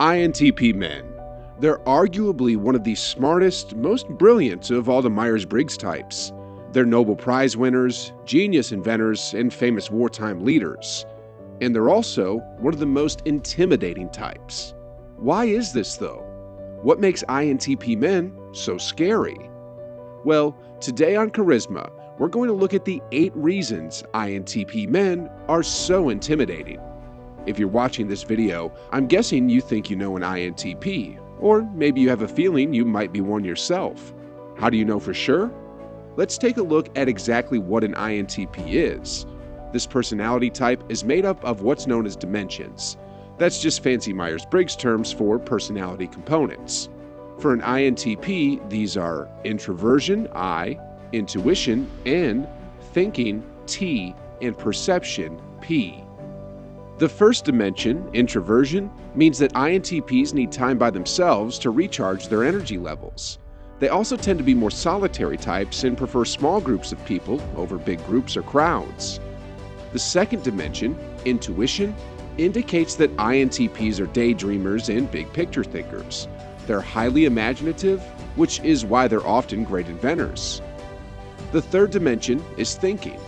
INTP men. They're arguably one of the smartest, most brilliant of all the Myers-Briggs types. They're Nobel Prize winners, genius inventors, and famous wartime leaders. And they're also one of the most intimidating types. Why is this though? What makes INTP men so scary? Well, today on Charisma, we're going to look at the 8 reasons INTP men are so intimidating. If you're watching this video, I'm guessing you think you know an INTP, or maybe you have a feeling you might be one yourself. How do you know for sure? Let's take a look at exactly what an INTP is. This personality type is made up of what's known as dimensions. That's just fancy Myers-Briggs terms for personality components. For an INTP, these are introversion, I, intuition, N, thinking, T, and perception, P. The first dimension, introversion, means that INTPs need time by themselves to recharge their energy levels. They also tend to be more solitary types and prefer small groups of people over big groups or crowds. The second dimension, intuition, indicates that INTPs are daydreamers and big picture thinkers. They're highly imaginative, which is why they're often great inventors. The third dimension is thinking.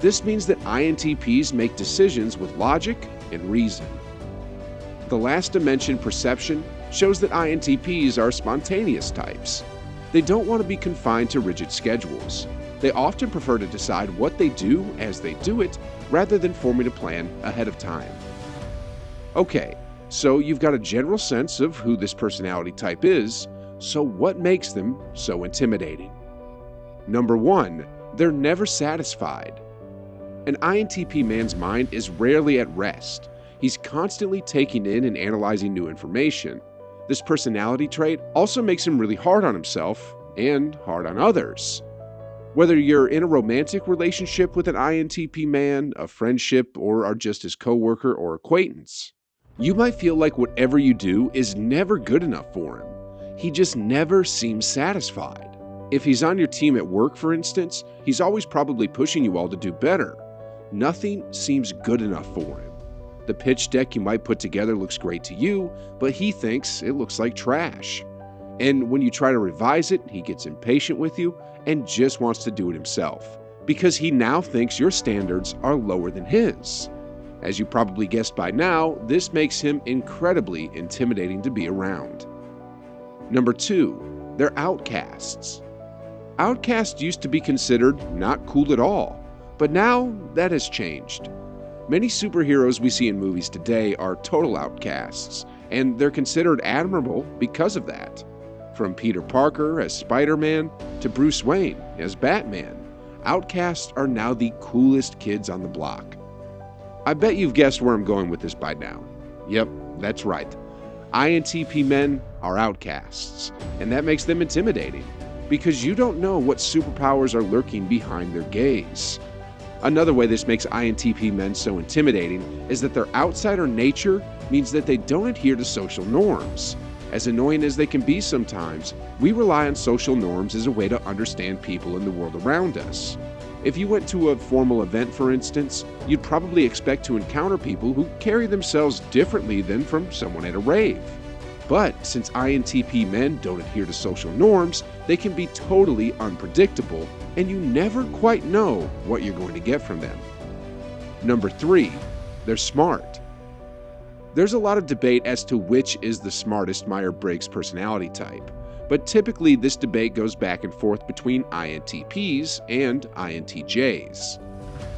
This means that INTPs make decisions with logic and reason. The last dimension, perception, shows that INTPs are spontaneous types. They don't want to be confined to rigid schedules. They often prefer to decide what they do as they do it, rather than forming a plan ahead of time. Okay, so you've got a general sense of who this personality type is, so what makes them so intimidating? Number 1, they're never satisfied. An INTP man's mind is rarely at rest. He's constantly taking in and analyzing new information. This personality trait also makes him really hard on himself and hard on others. Whether you're in a romantic relationship with an INTP man, a friendship, or are just his coworker or acquaintance, you might feel like whatever you do is never good enough for him. He just never seems satisfied. If he's on your team at work, for instance, he's always probably pushing you all to do better. Nothing seems good enough for him. The pitch deck you might put together looks great to you, but he thinks it looks like trash. And when you try to revise it, he gets impatient with you and just wants to do it himself, because he now thinks your standards are lower than his. As you probably guessed by now, this makes him incredibly intimidating to be around. Number 2, they're outcasts. Outcasts used to be considered not cool at all, but now that has changed. Many superheroes we see in movies today are total outcasts, and they're considered admirable because of that. From Peter Parker as Spider-Man to Bruce Wayne as Batman, outcasts are now the coolest kids on the block. I bet you've guessed where I'm going with this by now. Yep, that's right. INTP men are outcasts, and that makes them intimidating, because you don't know what superpowers are lurking behind their gaze. Another way this makes INTP men so intimidating is that their outsider nature means that they don't adhere to social norms. As annoying as they can be sometimes, we rely on social norms as a way to understand people in the world around us. If you went to a formal event, for instance, you'd probably expect to encounter people who carry themselves differently than from someone at a rave. But since INTP men don't adhere to social norms, they can be totally unpredictable, and you never quite know what you're going to get from them. Number 3, they're smart. There's a lot of debate as to which is the smartest Myers-Briggs personality type, but typically this debate goes back and forth between INTPs and INTJs.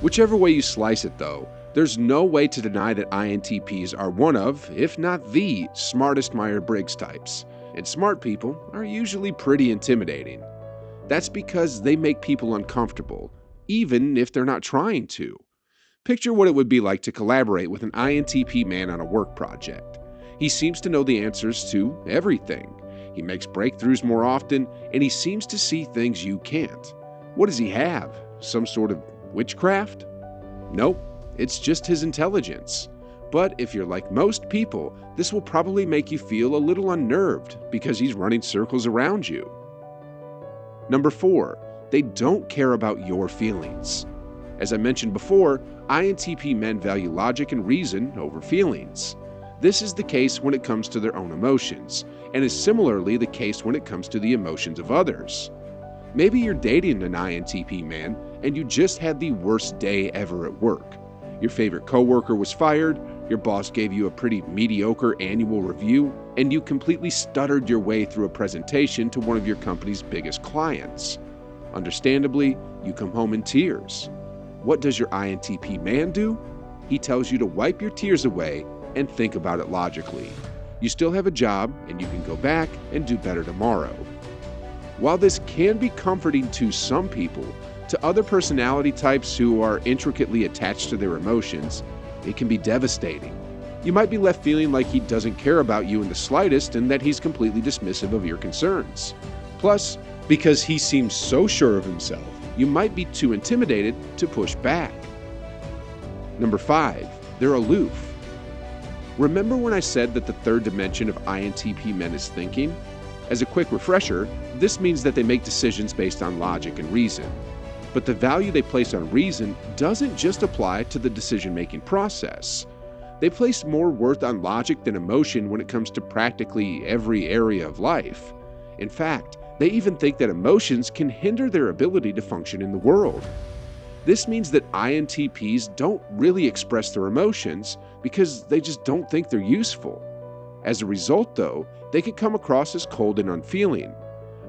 Whichever way you slice it though, there's no way to deny that INTPs are one of, if not the, smartest Myers-Briggs types, and smart people are usually pretty intimidating. That's because they make people uncomfortable, even if they're not trying to. Picture what it would be like to collaborate with an INTP man on a work project. He seems to know the answers to everything. He makes breakthroughs more often, and he seems to see things you can't. What does he have? Some sort of witchcraft? Nope, it's just his intelligence. But if you're like most people, this will probably make you feel a little unnerved because he's running circles around you. Number 4, they don't care about your feelings. As I mentioned before, INTP men value logic and reason over feelings. This is the case when it comes to their own emotions, and is similarly the case when it comes to the emotions of others. Maybe you're dating an INTP man and you just had the worst day ever at work. Your favorite coworker was fired, your boss gave you a pretty mediocre annual review, and you completely stuttered your way through a presentation to one of your company's biggest clients. Understandably, you come home in tears. What does your INTP man do? He tells you to wipe your tears away and think about it logically. You still have a job and you can go back and do better tomorrow. While this can be comforting to some people, to other personality types who are intricately attached to their emotions, it can be devastating. You might be left feeling like he doesn't care about you in the slightest and that he's completely dismissive of your concerns. Plus, because he seems so sure of himself, you might be too intimidated to push back. Number 5, they're aloof. Remember when I said that the third dimension of INTP men is thinking? As a quick refresher, this means that they make decisions based on logic and reason. But the value they place on reason doesn't just apply to the decision-making process. They place more worth on logic than emotion when it comes to practically every area of life. In fact, they even think that emotions can hinder their ability to function in the world. This means that INTPs don't really express their emotions because they just don't think they're useful. As a result, though, they can come across as cold and unfeeling.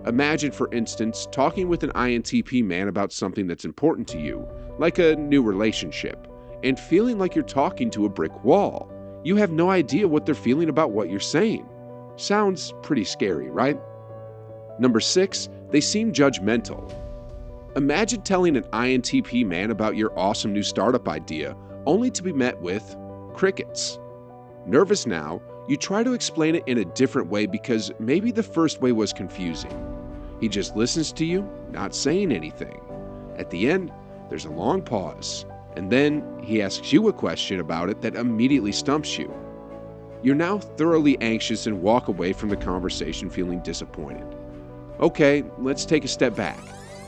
Imagine, for instance, talking with an INTP man about something that's important to you, like a new relationship, and feeling like you're talking to a brick wall. You have no idea what they're feeling about what you're saying. Sounds pretty scary, right? Number 6, they seem judgmental. Imagine telling an INTP man about your awesome new startup idea, only to be met with crickets. Nervous now, you try to explain it in a different way because maybe the first way was confusing. He just listens to you, not saying anything. At the end, there's a long pause, and then he asks you a question about it that immediately stumps you. You're now thoroughly anxious and walk away from the conversation feeling disappointed. Okay, let's take a step back.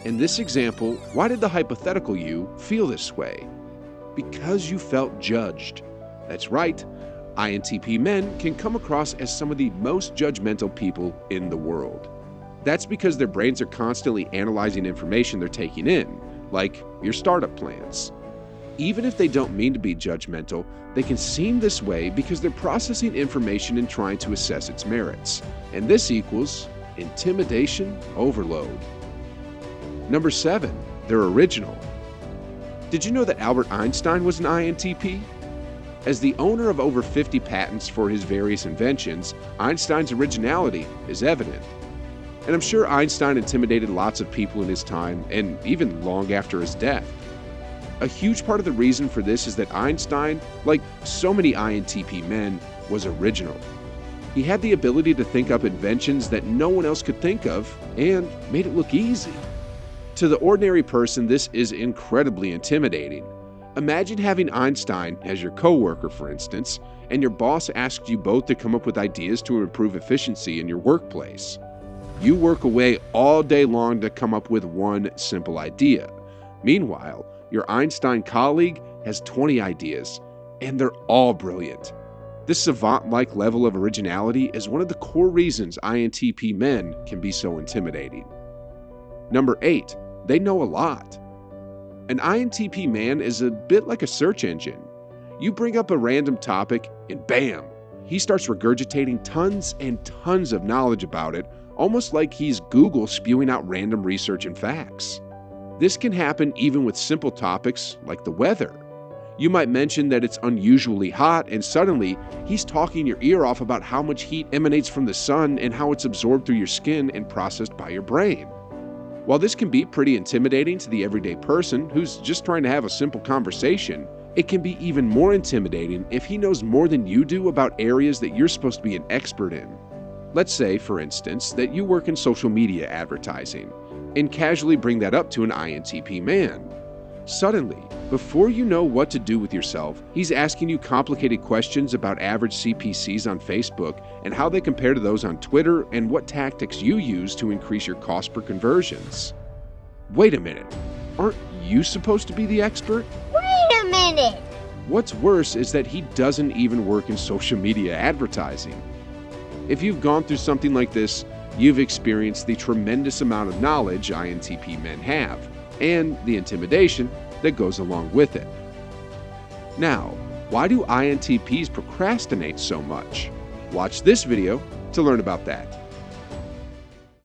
In this example, why did the hypothetical you feel this way? Because you felt judged. That's right. INTP men can come across as some of the most judgmental people in the world. That's because their brains are constantly analyzing information they're taking in, like your startup plans. Even if they don't mean to be judgmental, they can seem this way because they're processing information and trying to assess its merits. And this equals intimidation overload. Number 7, they're original. Did you know that Albert Einstein was an INTP? As the owner of over 50 patents for his various inventions, Einstein's originality is evident. And I'm sure Einstein intimidated lots of people in his time, and even long after his death. A huge part of the reason for this is that Einstein, like so many INTP men, was original. He had the ability to think up inventions that no one else could think of, and made it look easy. To the ordinary person, this is incredibly intimidating. Imagine having Einstein as your coworker, for instance, and your boss asks you both to come up with ideas to improve efficiency in your workplace. You work away all day long to come up with one simple idea. Meanwhile, your Einstein colleague has 20 ideas, and they're all brilliant. This savant-like level of originality is one of the core reasons INTP men can be so intimidating. Number 8, they know a lot. An INTP man is a bit like a search engine. You bring up a random topic, and bam, he starts regurgitating tons and tons of knowledge about it, almost like he's Google spewing out random research and facts. This can happen even with simple topics like the weather. You might mention that it's unusually hot, and suddenly he's talking your ear off about how much heat emanates from the sun and how it's absorbed through your skin and processed by your brain. While this can be pretty intimidating to the everyday person who's just trying to have a simple conversation, it can be even more intimidating if he knows more than you do about areas that you're supposed to be an expert in. Let's say, for instance, that you work in social media advertising, and casually bring that up to an INTP man. Suddenly, before you know what to do with yourself, he's asking you complicated questions about average CPCs on Facebook and how they compare to those on Twitter and what tactics you use to increase your cost per conversions. Wait a minute, aren't you supposed to be the expert? Wait a minute! What's worse is that he doesn't even work in social media advertising. If you've gone through something like this, you've experienced the tremendous amount of knowledge INTP men have, and the intimidation that goes along with it. Now, why do INTPs procrastinate so much? Watch this video to learn about that.